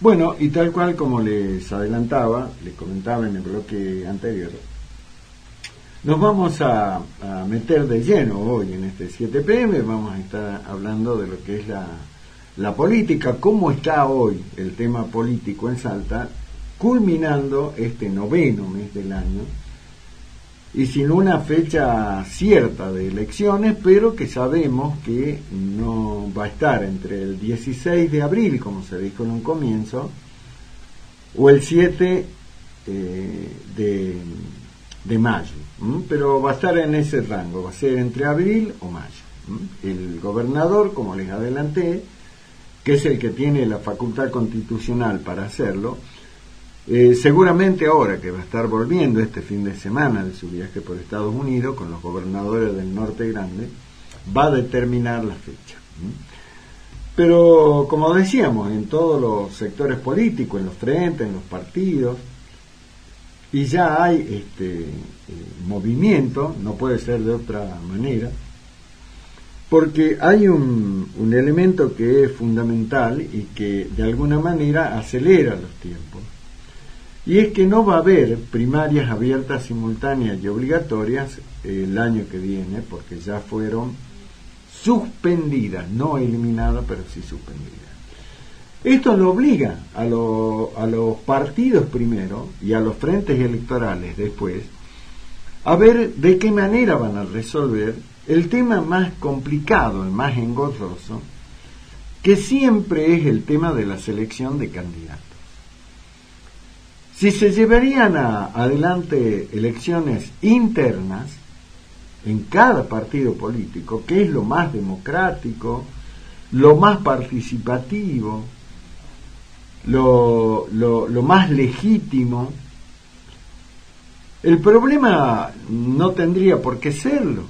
Bueno, y tal cual como les adelantaba, les comentaba en el bloque anterior, nos vamos a meter de lleno hoy en este 7 PM. Vamos a estar hablando de lo que es la política, cómo está hoy el tema político en Salta, culminando este 9º mes del año, y sin una fecha cierta de elecciones, pero que sabemos que no va a estar entre el 16 de abril, como se dijo en un comienzo, o el 7 de mayo, pero va a estar en ese rango, va a ser entre abril o mayo. El gobernador, como les adelanté, que es el que tiene la facultad constitucional para hacerlo, seguramente ahora que va a estar volviendo este fin de semana de su viaje por Estados Unidos con los gobernadores del Norte Grande, va a determinar la fecha. Pero como decíamos, en todos los sectores políticos, en los frentes, en los partidos, y ya hay movimiento, no puede ser de otra manera, porque hay un elemento que es fundamental y que de alguna manera acelera los tiempos. Y es que no va a haber primarias abiertas, simultáneas y obligatorias el año que viene, porque ya fueron suspendidas, no eliminadas, pero sí suspendidas. Esto lo obliga a los partidos primero y a los frentes electorales después a ver de qué manera van a resolver el tema más complicado, el más engorroso, que siempre es el tema de la selección de candidatos. Si se llevarían adelante elecciones internas en cada partido político, que es lo más democrático, lo más participativo, lo más legítimo, el problema no tendría por qué serlo.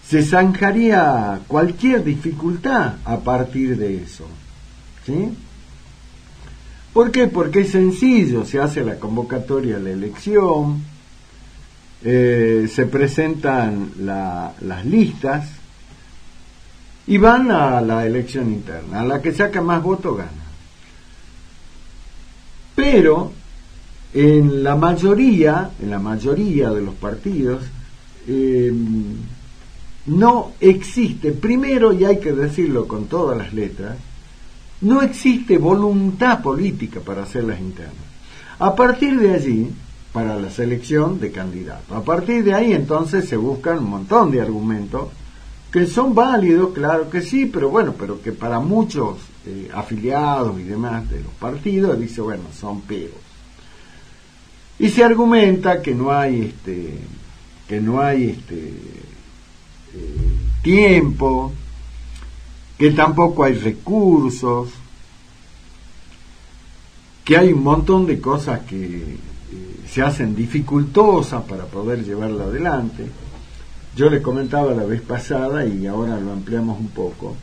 Se zanjaría cualquier dificultad a partir de eso, ¿sí? ¿Por qué? Porque es sencillo, se hace la convocatoria a la elección, se presentan las listas y van a la elección interna. A la que saca más votos gana. Pero en la mayoría de los partidos no existe, primero, y hay que decirlo con todas las letras, no existe voluntad política para hacer las internas. A partir de allí, para la selección de candidatos, a partir de ahí entonces se buscan un montón de argumentos que son válidos, claro que sí, pero bueno, pero que para muchos afiliados y demás de los partidos dice, bueno, son peos. Y se argumenta que no hay tiempo, que tampoco hay recursos, que hay un montón de cosas que se hacen dificultosas para poder llevarla adelante. Yo les comentaba la vez pasada y ahora lo ampliamos un poco.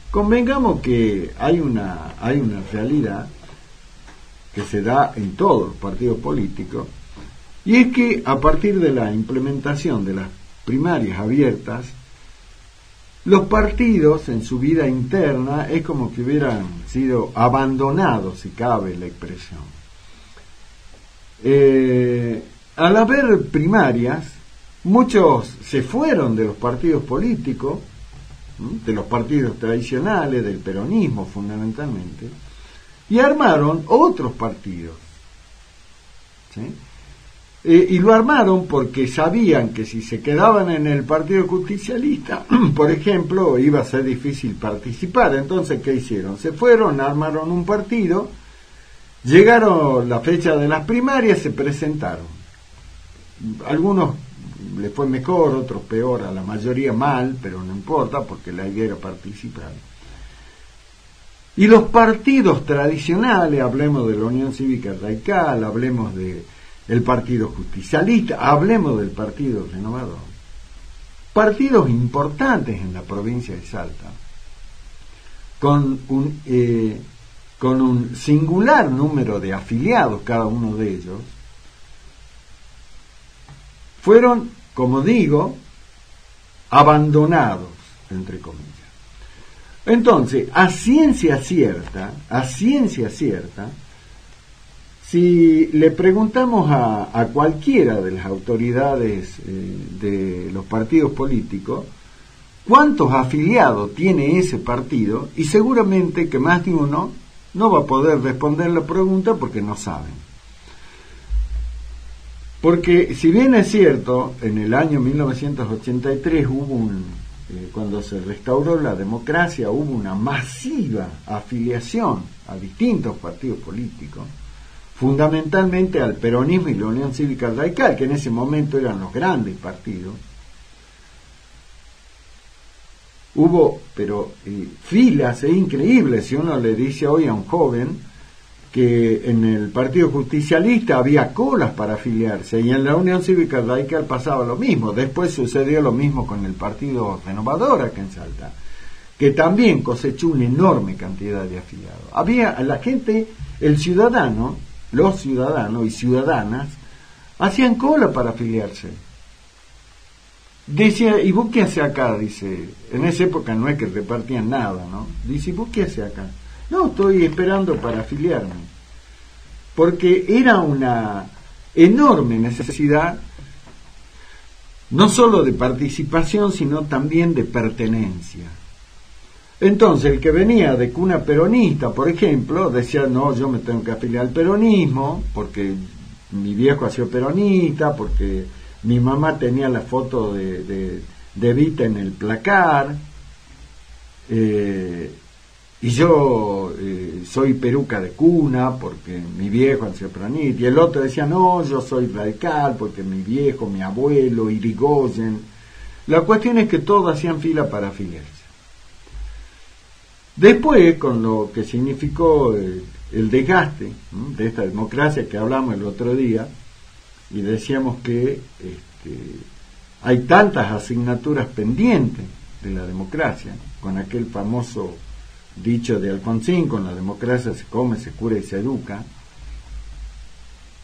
Convengamos que hay una realidad que se da en todos los partidos políticos, y es que a partir de la implementación de las primarias abiertas, los partidos en su vida interna es como que hubieran sido abandonados, si cabe la expresión. Al haber primarias, muchos se fueron de los partidos políticos, de los partidos tradicionales, del peronismo fundamentalmente, y armaron otros partidos, ¿sí? Y lo armaron porque sabían que si se quedaban en el Partido Justicialista, por ejemplo, iba a ser difícil participar. Entonces, ¿qué hicieron? Se fueron, armaron un partido, llegaron la fecha de las primarias, se presentaron. Algunos les fue mejor, otros peor, a la mayoría mal, pero no importa porque la idea era participar. Y los partidos tradicionales, hablemos de la Unión Cívica Radical, hablemos de el Partido Justicialista, hablemos del Partido Renovador, partidos importantes en la provincia de Salta, con un singular número de afiliados cada uno de ellos, fueron, como digo, abandonados, entre comillas. Entonces, a ciencia cierta, si le preguntamos a cualquiera de las autoridades de los partidos políticos, ¿cuántos afiliados tiene ese partido? Y seguramente que más de uno no va a poder responder la pregunta porque no saben. Porque si bien es cierto, en el año 1983 hubo cuando se restauró la democracia, hubo una masiva afiliación a distintos partidos políticos, fundamentalmente al peronismo y la Unión Cívica Radical, que en ese momento eran los grandes partidos. Hubo, pero filas, es increíble si uno le dice hoy a un joven que en el Partido Justicialista había colas para afiliarse y en la Unión Cívica Radical pasaba lo mismo. Después sucedió lo mismo con el Partido Renovador acá en Salta, que también cosechó una enorme cantidad de afiliados. Había la gente, el ciudadano, los ciudadanos y ciudadanas hacían cola para afiliarse. Decía, ¿y vos qué haces acá? Dice, en esa época no es que repartían nada, ¿no? Dice, ¿y vos qué haces acá? No, estoy esperando para afiliarme. Porque era una enorme necesidad, no solo de participación, sino también de pertenencia. Entonces, el que venía de cuna peronista, por ejemplo, decía, no, yo me tengo que afiliar al peronismo, porque mi viejo ha sido peronista, porque mi mamá tenía la foto de Evita en el placar, y yo soy peruca de cuna porque mi viejo ha sido peronista, y el otro decía, no, yo soy radical porque mi viejo, mi abuelo, Irigoyen. La cuestión es que todos hacían fila para afiliarse. Después, con lo que significó el desgaste de esta democracia que hablamos el otro día, y decíamos que hay tantas asignaturas pendientes de la democracia, con aquel famoso dicho de Alfonsín, con la democracia se come, se cura y se educa.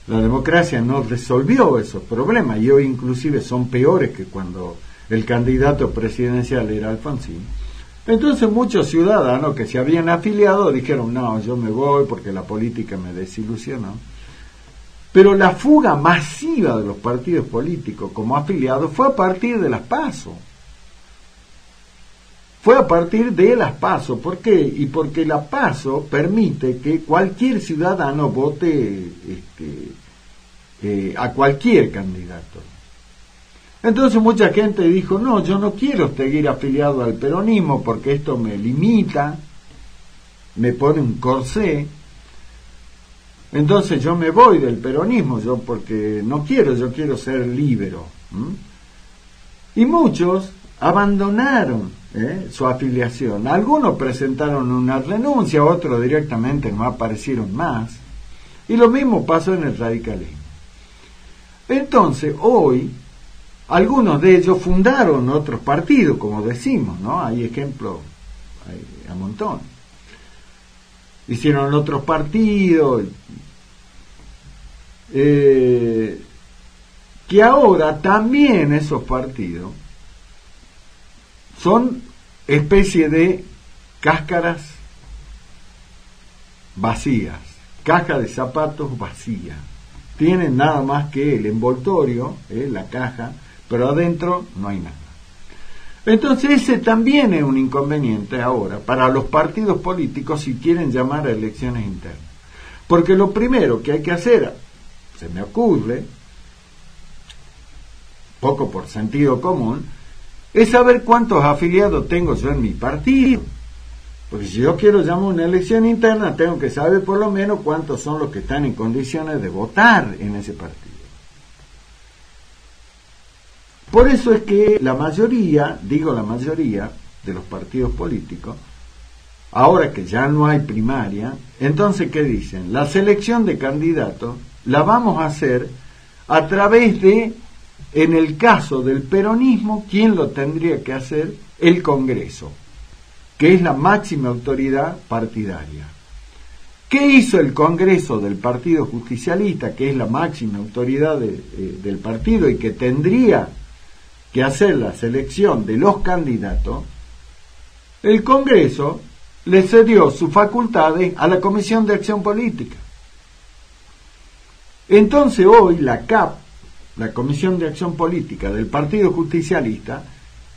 La democracia no resolvió esos problemas y hoy inclusive son peores que cuando el candidato presidencial era Alfonsín. Entonces muchos ciudadanos que se habían afiliado dijeron, no, yo me voy porque la política me desilusionó. Pero la fuga masiva de los partidos políticos como afiliados fue a partir de las PASO. Fue a partir de las PASO. ¿Por qué? Y porque la PASO permite que cualquier ciudadano vote a cualquier candidato. Entonces mucha gente dijo, no, yo no quiero seguir afiliado al peronismo porque esto me limita, me pone un corsé. Entonces yo me voy del peronismo, yo porque no quiero, yo quiero ser líbero. Y muchos abandonaron su afiliación. Algunos presentaron una renuncia, otros directamente no aparecieron más. Y lo mismo pasó en el radicalismo. Entonces hoy algunos de ellos fundaron otros partidos, como decimos, ¿no? Hay ejemplos a montón. Hicieron otros partidos que ahora también esos partidos son especie de cáscaras vacías, caja de zapatos vacía. Tienen nada más que el envoltorio, la caja, pero adentro no hay nada. Entonces ese también es un inconveniente ahora para los partidos políticos si quieren llamar a elecciones internas. Porque lo primero que hay que hacer, se me ocurre, poco por sentido común, es saber cuántos afiliados tengo yo en mi partido. Porque si yo quiero llamar una elección interna, tengo que saber por lo menos cuántos son los que están en condiciones de votar en ese partido. Por eso es que la mayoría de los partidos políticos, ahora que ya no hay primaria, entonces ¿qué dicen? La selección de candidatos la vamos a hacer a través de, en el caso del peronismo, ¿quién lo tendría que hacer? El Congreso, que es la máxima autoridad partidaria. ¿Qué hizo el Congreso del Partido Justicialista, que es la máxima autoridad del partido y que tendría que hacer la selección de los candidatos? el Congreso le cedió sus facultades a la Comisión de Acción Política. Entonces hoy la CAP, la Comisión de Acción Política del Partido Justicialista,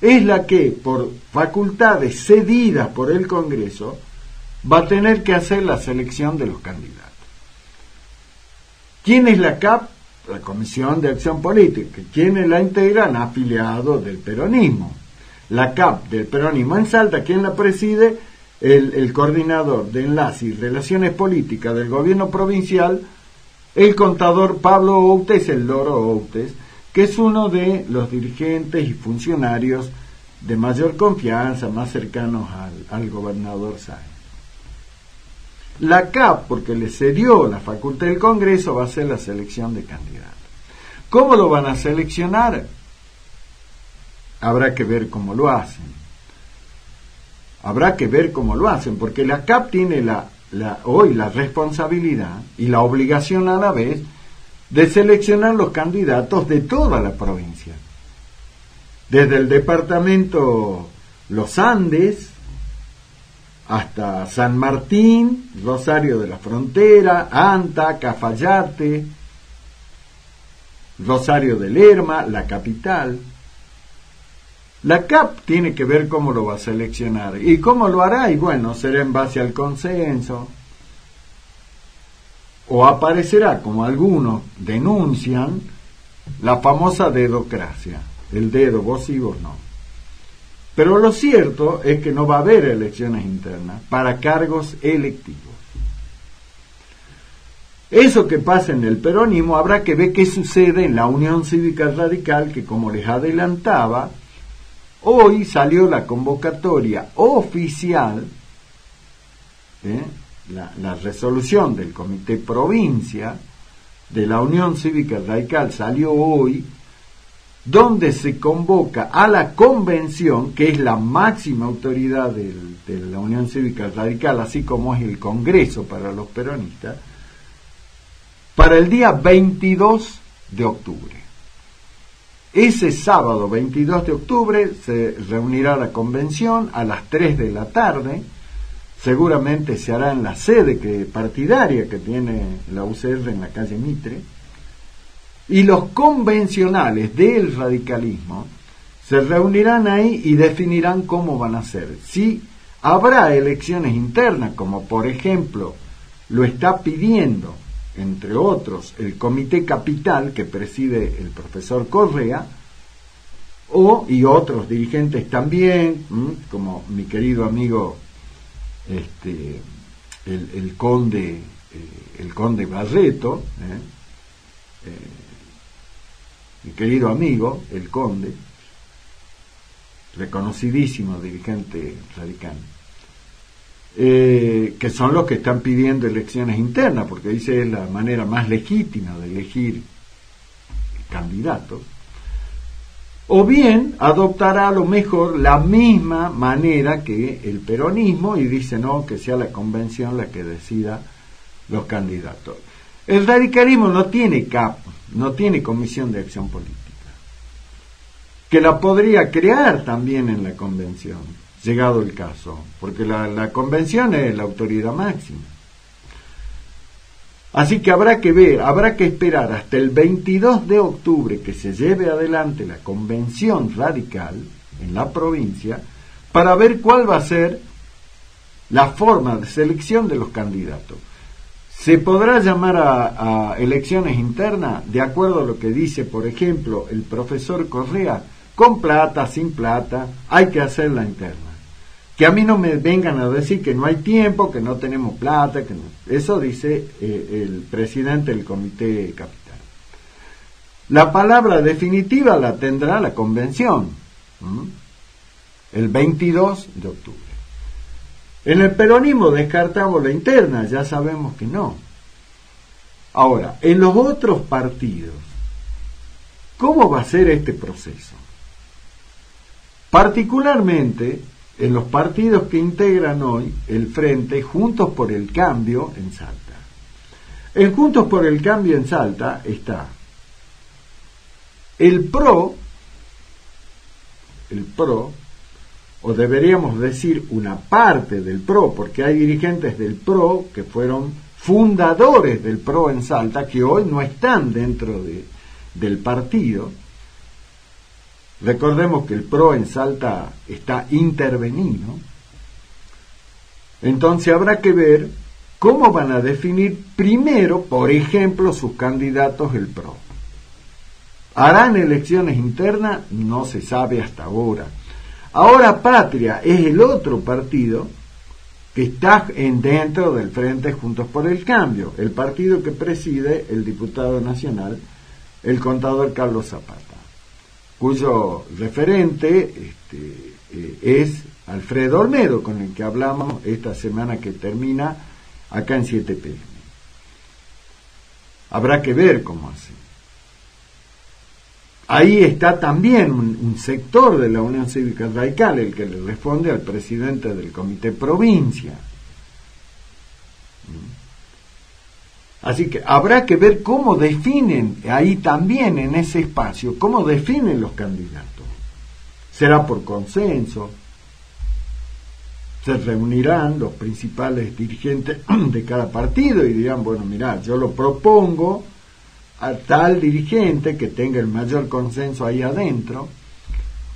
es la que, por facultades cedidas por el Congreso, va a tener que hacer la selección de los candidatos. ¿Quién es la CAP? La Comisión de Acción Política. ¿Quiénes la integran? Afiliados del peronismo. La CAP del peronismo en Salta, ¿quién la preside? El coordinador de enlace y relaciones políticas del gobierno provincial, el contador Pablo Outes, el Loro Outes, que es uno de los dirigentes y funcionarios de mayor confianza, más cercanos al gobernador Sáenz. La CAP, porque le cedió la facultad del Congreso, va a hacer la selección de candidatos. ¿Cómo lo van a seleccionar? Habrá que ver cómo lo hacen. Habrá que ver cómo lo hacen, porque la CAP tiene hoy la responsabilidad y la obligación a la vez de seleccionar los candidatos de toda la provincia. Desde el departamento Los Andes hasta San Martín, Rosario de la Frontera, Anta, Cafayate, Rosario de Lerma, la capital. La CAP tiene que ver cómo lo va a seleccionar. ¿Y cómo lo hará? Y bueno, será en base al consenso. O aparecerá, como algunos denuncian, la famosa dedocracia. El dedo, vos sí, vos no. Pero lo cierto es que no va a haber elecciones internas para cargos electivos. Eso que pasa en el peronismo habrá que ver qué sucede en la Unión Cívica Radical, que como les adelantaba, hoy salió la convocatoria oficial, la resolución del Comité Provincia de la Unión Cívica Radical salió hoy, donde se convoca a la convención, que es la máxima autoridad de la Unión Cívica Radical, así como es el Congreso para los peronistas, para el día 22 de octubre. Ese sábado 22 de octubre se reunirá la convención a las 3 de la tarde, seguramente se hará en la sede partidaria que tiene la UCR en la calle Mitre, y los convencionales del radicalismo se reunirán ahí y definirán cómo van a ser. Si habrá elecciones internas, como por ejemplo lo está pidiendo, entre otros, el Comité Capital que preside el profesor Correa, y otros dirigentes también, como mi querido amigo el conde Barreto, mi querido amigo, el conde, reconocidísimo dirigente radical, que son los que están pidiendo elecciones internas, porque dice es la manera más legítima de elegir candidatos, o bien adoptará a lo mejor la misma manera que el peronismo y dice no, que sea la convención la que decida los candidatos. El radicalismo no tiene CAP, no tiene Comisión de Acción Política, que la podría crear también en la convención, llegado el caso, porque la convención es la autoridad máxima. Así que habrá que ver, habrá que esperar hasta el 22 de octubre que se lleve adelante la convención radical en la provincia para ver cuál va a ser la forma de selección de los candidatos. ¿Se podrá llamar a elecciones internas de acuerdo a lo que dice, por ejemplo, el profesor Correa? Con plata, sin plata, hay que hacer la interna. Que a mí no me vengan a decir que no hay tiempo, que no tenemos plata, que no. Eso dice el presidente del Comité Capital. La palabra definitiva la tendrá la convención, el 22 de octubre. En el peronismo descartamos la interna, ya sabemos que no. Ahora, en los otros partidos, ¿cómo va a ser este proceso? Particularmente en los partidos que integran hoy el Frente Juntos por el Cambio en Salta. En Juntos por el Cambio en Salta está el PRO, o deberíamos decir una parte del PRO, porque hay dirigentes del PRO que fueron fundadores del PRO en Salta, que hoy no están dentro del partido. Recordemos que el PRO en Salta está intervenido. Entonces habrá que ver cómo van a definir primero, por ejemplo, sus candidatos el PRO. ¿Harán elecciones internas? No se sabe hasta ahora. Ahora Patria es el otro partido que está dentro del Frente Juntos por el Cambio, el partido que preside el diputado nacional, el contador Carlos Zapata, cuyo referente es Alfredo Olmedo, con el que hablamos esta semana que termina acá en 7PM. Habrá que ver cómo hace. Ahí está también un sector de la Unión Cívica Radical, el que le responde al presidente del Comité Provincia. Así que habrá que ver cómo definen, ahí también en ese espacio, cómo definen los candidatos. ¿Será por consenso? Se reunirán los principales dirigentes de cada partido y dirán, bueno, mirá, yo lo propongo a tal dirigente que tenga el mayor consenso ahí adentro,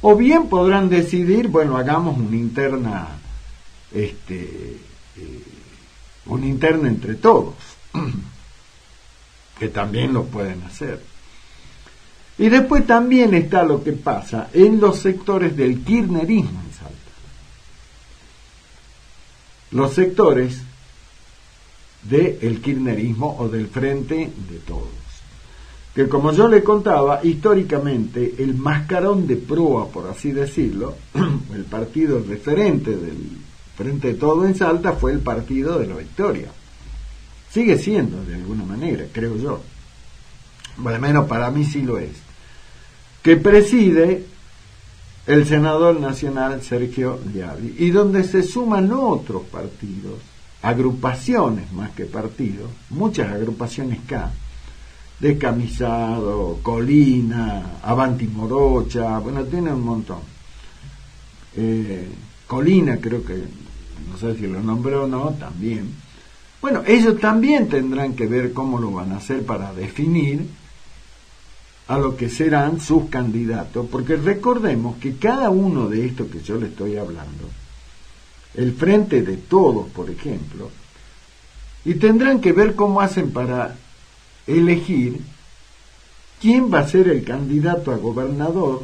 o bien podrán decidir, bueno, hagamos una interna entre todos, que también lo pueden hacer. Y después también está lo que pasa en los sectores del kirchnerismo en Salta. Los sectores del kirchnerismo o del Frente de Todos, que como yo le contaba, históricamente el mascarón de proa, por así decirlo, el partido referente del Frente de Todos en Salta fue el Partido de la Victoria. Sigue siendo de alguna manera, creo yo. Bueno, al menos para mí sí lo es. Que preside el senador nacional Sergio Liavi, y donde se suman otros partidos, agrupaciones más que partidos, muchas agrupaciones K, Descamisado, Colina, Avanti Morocha, bueno, tiene un montón. Colina creo que, no sé si lo nombró o no, también. Bueno, ellos también tendrán que ver cómo lo van a hacer para definir a lo que serán sus candidatos, porque recordemos que cada uno de estos que yo le estoy hablando, el Frente de Todos, por ejemplo, y tendrán que ver cómo hacen para elegir quién va a ser el candidato a gobernador,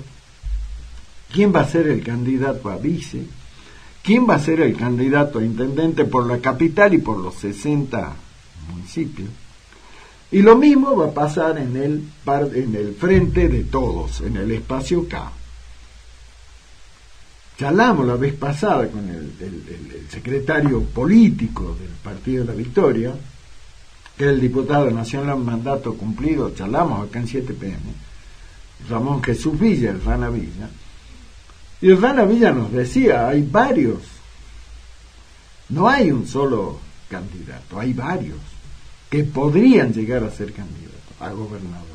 quién va a ser el candidato a vice, quién va a ser el candidato a intendente por la capital y por los 60 municipios. Y lo mismo va a pasar en el Frente de Todos, en el espacio K. Charlamos la vez pasada con el secretario político del Partido de la Victoria, que es el diputado nacional mandato cumplido, charlamos acá en 7PM, Ramón Jesús Villa, el Rana Villa, y el Rana Villa nos decía, hay varios, no hay un solo candidato, hay varios que podrían llegar a ser candidatos a gobernador.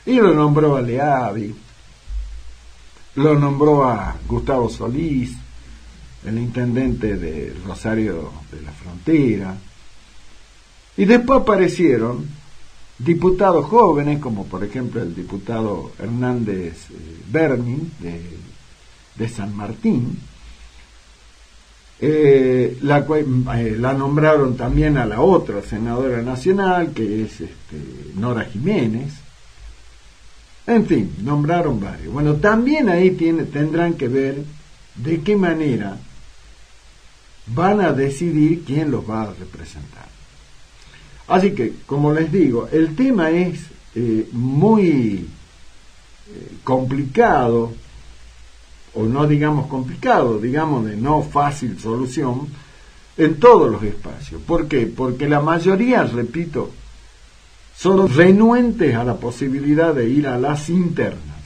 Y lo nombró a Leavi, lo nombró a Gustavo Solís, el intendente de Rosario de la Frontera, y después aparecieron diputados jóvenes, como por ejemplo el diputado Hernández Bernin, de San Martín. La nombraron también a la otra senadora nacional, que es Nora Jiménez. En fin, nombraron varios. Bueno, también ahí tendrán que ver de qué manera van a decidir quién los va a representar. Así que, como les digo, el tema es muy complicado, o no digamos complicado, digamos de no fácil solución, en todos los espacios. ¿Por qué? Porque la mayoría, repito, son renuentes a la posibilidad de ir a las internas.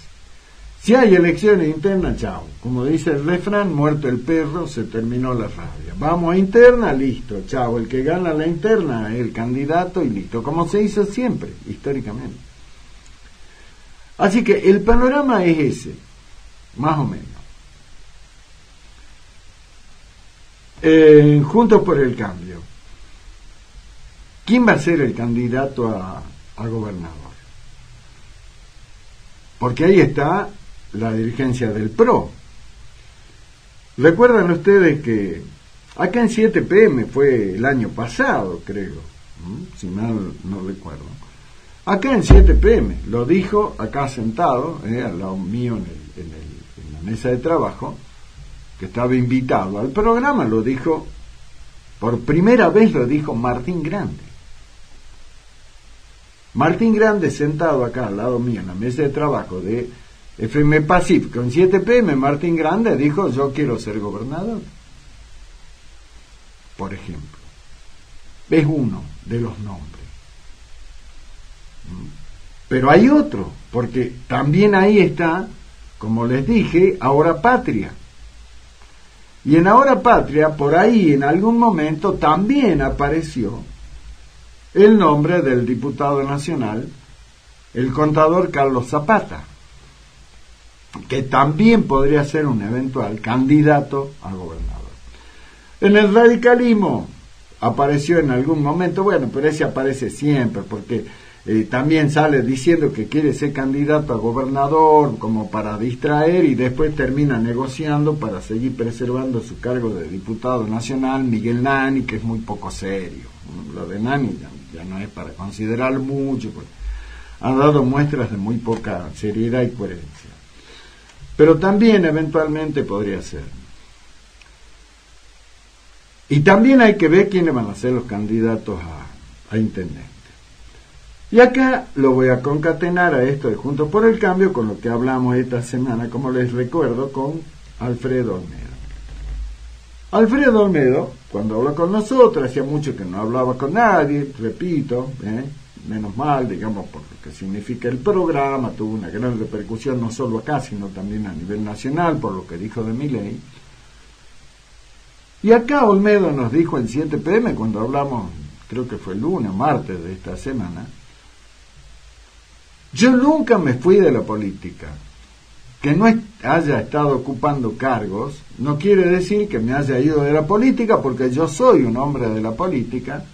Si hay elecciones internas, chao. Como dice el refrán, muerto el perro, se terminó la rabia. Vamos a interna, listo, chao. El que gana la interna es el candidato y listo. Como se hizo siempre, históricamente. Así que el panorama es ese, más o menos. Juntos por el Cambio. ¿Quién va a ser el candidato a gobernador? Porque ahí está la dirigencia del PRO. ¿Recuerdan ustedes que acá en 7 PM fue el año pasado, creo, si mal no recuerdo? Acá en 7 PM, lo dijo acá sentado, al lado mío en la mesa de trabajo, que estaba invitado al programa, lo dijo, por primera vez lo dijo Martín Grande. Martín Grande sentado acá al lado mío en la mesa de trabajo de FM Pacífico en 7 PM, Martín Grande dijo: yo quiero ser gobernador, por ejemplo. Es uno de los nombres, pero hay otro, porque también ahí está, como les dije, Ahora Patria. Y en Ahora Patria, por ahí en algún momento también apareció el nombre del diputado nacional, el contador Carlos Zapata, que también podría ser un eventual candidato a gobernador. En el radicalismo apareció en algún momento, bueno, pero ese aparece siempre, porque también sale diciendo que quiere ser candidato a gobernador como para distraer, y después termina negociando para seguir preservando su cargo de diputado nacional, Miguel Nani, que es muy poco serio. Lo de Nani ya no es para considerar mucho, porque ha dado muestras de muy poca seriedad y coherencia. Pero también eventualmente podría ser. Y también hay que ver quiénes van a ser los candidatos a intendente. Y acá lo voy a concatenar a esto de Juntos por el Cambio con lo que hablamos esta semana, como les recuerdo, con Alfredo Olmedo. Alfredo Olmedo, cuando habló con nosotros, hacía mucho que no hablaba con nadie, repito, menos mal, digamos, por lo que significa el programa, tuvo una gran repercusión no solo acá, sino también a nivel nacional, por lo que dijo de Milei. Y acá Olmedo nos dijo en 7 PM, cuando hablamos, creo que fue el lunes o martes de esta semana: yo nunca me fui de la política. Que no haya estado ocupando cargos no quiere decir que me haya ido de la política, porque yo soy un hombre de la política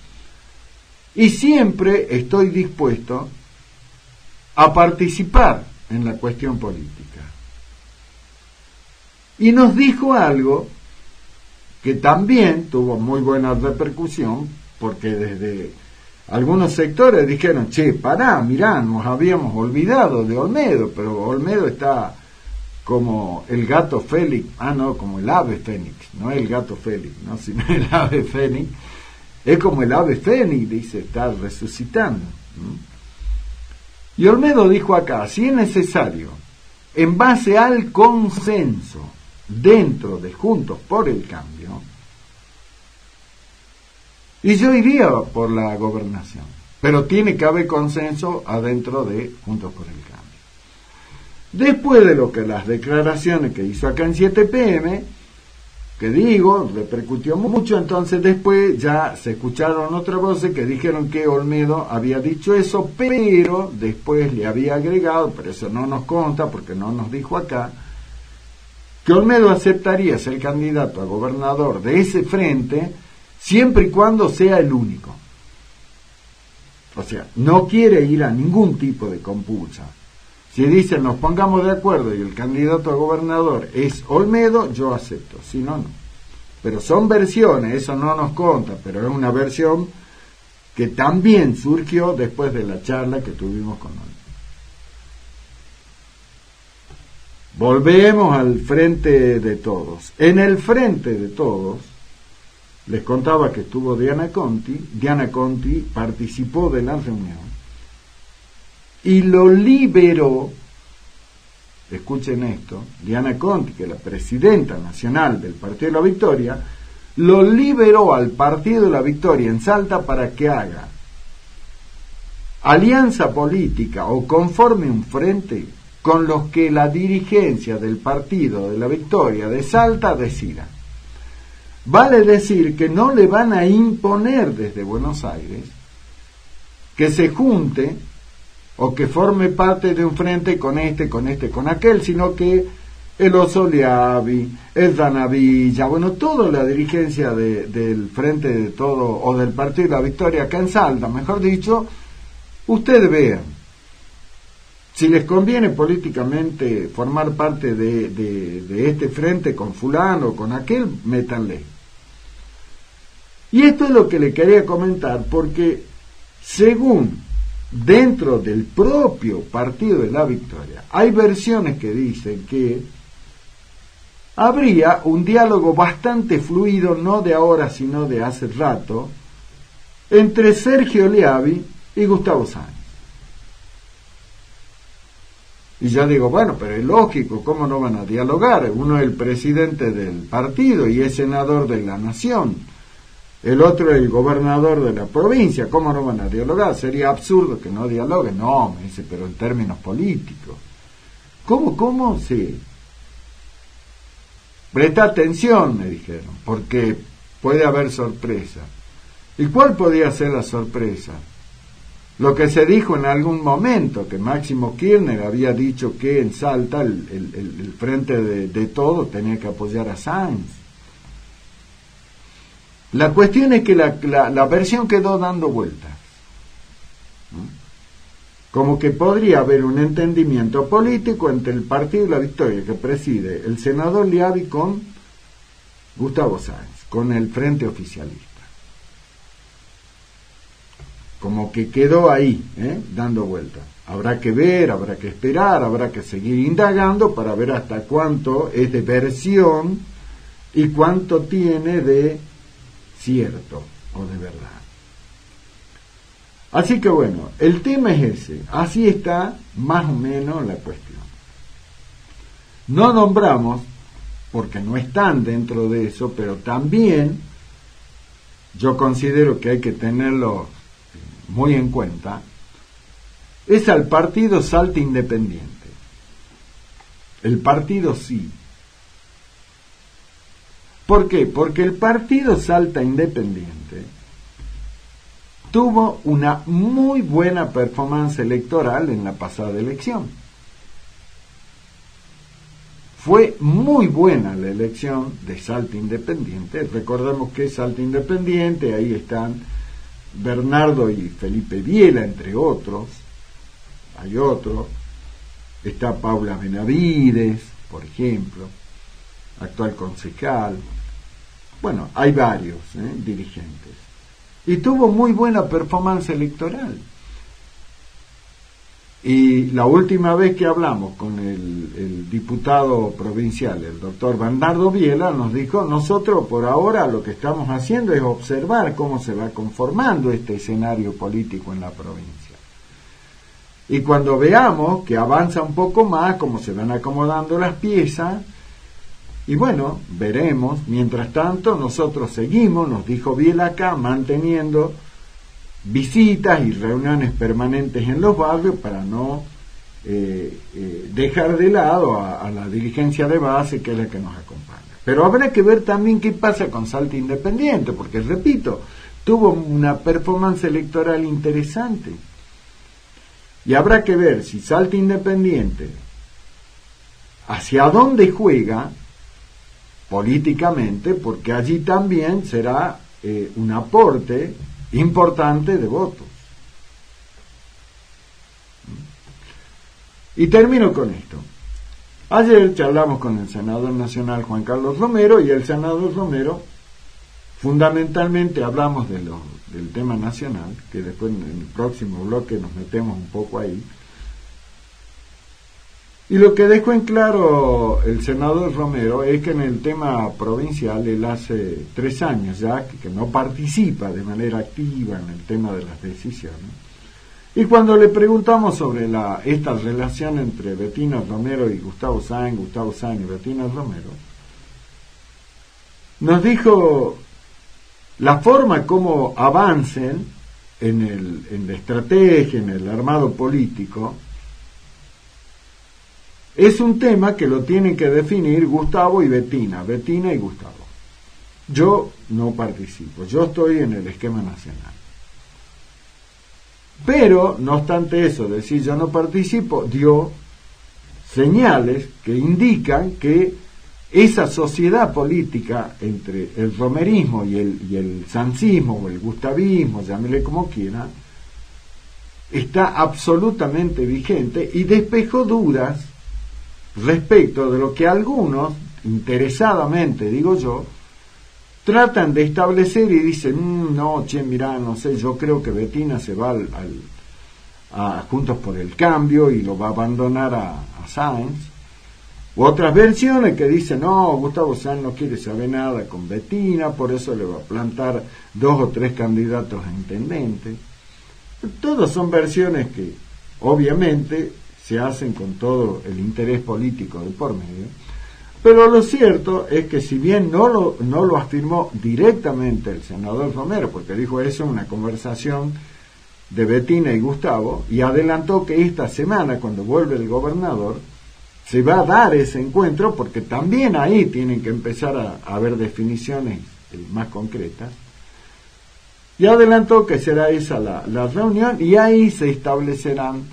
y siempre estoy dispuesto a participar en la cuestión política. Y nos dijo algo que también tuvo muy buena repercusión, porque desde algunos sectores dijeron: che, pará, mirá, nos habíamos olvidado de Olmedo, pero Olmedo está como el gato Félix, como el ave fénix, no el gato Félix, no, sino el ave fénix, es como el ave fénix, dice, está resucitando. Y Olmedo dijo acá: si es necesario, en base al consenso dentro de Juntos por el Cambio, y yo iría por la gobernación, pero tiene que haber consenso adentro de Juntos por el Cambio. Después de lo que las declaraciones que hizo acá en 7 PM, que digo, repercutió mucho, entonces después ya se escucharon otras voces que dijeron que Olmedo había dicho eso, pero después le había agregado, pero eso no nos consta porque no nos dijo acá, que Olmedo aceptaría ser candidato a gobernador de ese frente siempre y cuando sea el único. O sea, no quiere ir a ningún tipo de compulsa. Si dicen nos pongamos de acuerdo y el candidato a gobernador es Olmedo, yo acepto, si no, no. Pero son versiones, eso no nos conta, pero es una versión que también surgió después de la charla que tuvimos con Olmedo. Volvemos al frente de todos. En el frente de todos, les contaba que estuvo Diana Conti participó de la reunión y lo liberó, escuchen esto, Diana Conti, que es la presidenta nacional del Partido de la Victoria, lo liberó al Partido de la Victoria en Salta para que haga alianza política o conforme un frente con los que la dirigencia del Partido de la Victoria de Salta decida. Vale decir que no le van a imponer desde Buenos Aires que se junte o que forme parte de un frente con con aquel, sino que el Oso Liavi, el Danavilla, bueno, toda la dirigencia del Frente de Todo, o del Partido de la Victoria acá en Salta, mejor dicho, ustedes vean. Si les conviene políticamente formar parte de este frente con fulano, con aquel, métanle. Y esto es lo que le quería comentar, porque según dentro del propio Partido de la Victoria, hay versiones que dicen que habría un diálogo bastante fluido, no de ahora, sino de hace rato, entre Sergio Liavi y Gustavo Sáenz. Y yo digo, bueno, pero es lógico, ¿cómo no van a dialogar? Uno es el presidente del partido y es senador de la nación. El otro es el gobernador de la provincia. ¿Cómo no van a dialogar? Sería absurdo que no dialoguen. No, me dice, pero en términos políticos. ¿Cómo? Sí. Presta atención, me dijeron, porque puede haber sorpresa. ¿Y cuál podía ser la sorpresa? Lo que se dijo en algún momento, que Máximo Kirchner había dicho que en Salta el Frente de Todo tenía que apoyar a Sáenz. La cuestión es que la versión quedó dando vueltas, ¿no? Como que podría haber un entendimiento político entre el Partido de la Victoria, que preside el senador Liavi, con Gustavo Sáenz, con el Frente Oficialista. Como que quedó ahí, dando vueltas. Habrá que ver, habrá que esperar, habrá que seguir indagando para ver hasta cuánto es de versión y cuánto tiene de cierto o de verdad. Así que bueno, el tema es ese. Así está más o menos la cuestión. No nombramos, porque no están dentro de eso, pero también yo considero que hay que tenerlo muy en cuenta, es al partido Salta Independiente. El partido sí. ¿Por qué? Porque el partido Salta Independiente tuvo una muy buena performance electoral en la pasada elección. Fue muy buena la elección de Salta Independiente. Recordemos que Salta Independiente, ahí están Bernardo y Felipe Biela, entre otros. Hay otros. Está Paula Benavides, por ejemplo, actual concejal. Bueno, hay varios dirigentes. Y tuvo muy buena performance electoral. Y la última vez que hablamos con el diputado provincial, el doctor Bernardo Biela, nos dijo, nosotros por ahora lo que estamos haciendo es observar cómo se va conformando este escenario político en la provincia. Y cuando veamos que avanza un poco más, cómo se van acomodando las piezas, y bueno, veremos. Mientras tanto, nosotros seguimos, nos dijo Biela acá, manteniendo visitas y reuniones permanentes en los barrios para no dejar de lado a la dirigencia de base, que es la que nos acompaña. Pero habrá que ver también qué pasa con Salta Independiente, porque repito, tuvo una performance electoral interesante. Y habrá que ver si Salta Independiente hacia dónde juega políticamente, porque allí también será un aporte importante de votos. Y termino con esto. Ayer charlamos con el senador nacional Juan Carlos Romero, y el senador Romero, fundamentalmente hablamos del tema nacional, que después en el próximo bloque nos metemos un poco ahí. Y lo que dejó en claro el senador Romero es que en el tema provincial él hace 3 años ya que no participa de manera activa en el tema de las decisiones. Y cuando le preguntamos sobre esta relación entre Betina Romero y Gustavo Sáenz y Betina Romero, nos dijo la forma como avancen en la estrategia, en el armado político, es un tema que lo tienen que definir Gustavo y Betina y Gustavo. Yo no participo, yo estoy en el esquema nacional. Pero, no obstante eso, decir yo no participo, dio señales que indican que esa sociedad política entre el romerismo y el sancismo o el gustavismo, llámele como quiera, está absolutamente vigente y despejó dudas respecto de lo que algunos, interesadamente digo yo, tratan de establecer y dicen, no, mirá, no sé, yo creo que Bettina se va a Juntos por el Cambio y lo va a abandonar a Sáenz. U otras versiones que dicen, no, Gustavo Sáenz no quiere saber nada con Bettina, por eso le va a plantar 2 o 3 candidatos a intendente. Todas son versiones que obviamente se hacen con todo el interés político de por medio, pero lo cierto es que si bien no lo afirmó directamente el senador Romero, porque dijo eso en una conversación de Bettina y Gustavo, y adelantó que esta semana, cuando vuelve el gobernador, se va a dar ese encuentro, porque también ahí tienen que empezar a haber definiciones más concretas, y adelantó que será esa la reunión, y ahí se establecerán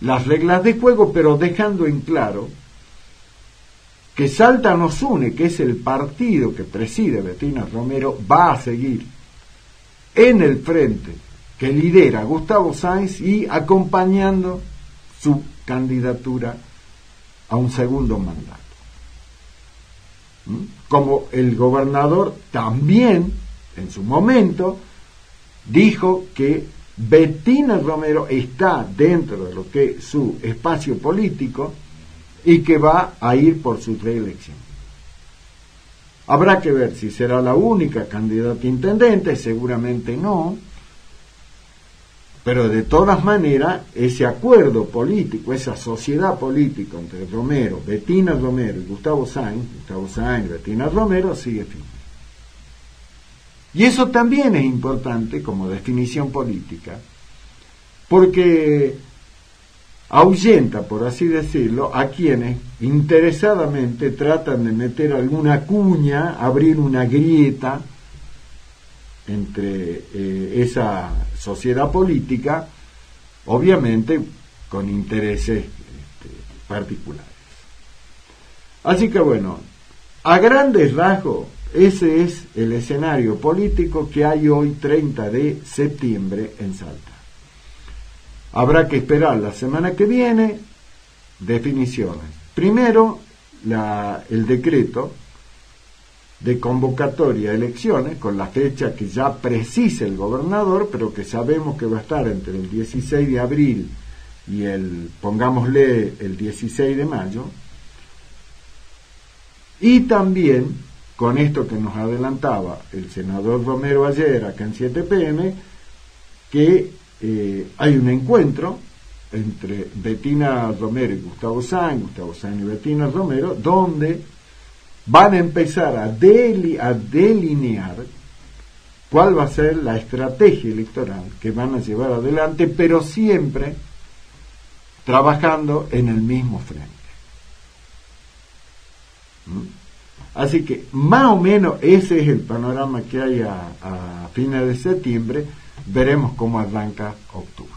las reglas de juego, pero dejando en claro que Salta Nos Une, que es el partido que preside Bettina Romero, va a seguir en el frente que lidera Gustavo Sáenz y acompañando su candidatura a un segundo mandato. Como el gobernador también, en su momento, dijo que Bettina Romero está dentro de lo que es su espacio político y que va a ir por su reelección. Habrá que ver si será la única candidata a intendente, seguramente no, pero de todas maneras ese acuerdo político, esa sociedad política entre Romero, Bettina Romero y Gustavo Sáenz, Bettina Romero, sigue firme. Y eso también es importante como definición política, porque ahuyenta, por así decirlo, a quienes interesadamente tratan de meter alguna cuña, abrir una grieta entre esa sociedad política, obviamente con intereses particulares. Así que bueno, a grandes rasgos, ese es el escenario político que hay hoy, 30 de septiembre, en Salta. Habrá que esperar la semana que viene definiciones. Primero, el decreto de convocatoria a elecciones, con la fecha que ya precisa el gobernador, pero que sabemos que va a estar entre el 16 de abril y pongámosle el 16 de mayo. Y también, con esto que nos adelantaba el senador Romero ayer acá en 7 PM, que hay un encuentro entre Bettina Romero y Gustavo Sáenz y Bettina Romero, donde van a empezar a delinear cuál va a ser la estrategia electoral que van a llevar adelante, pero siempre trabajando en el mismo frente. Así que más o menos ese es el panorama que hay a fines de septiembre. Veremos cómo arranca octubre.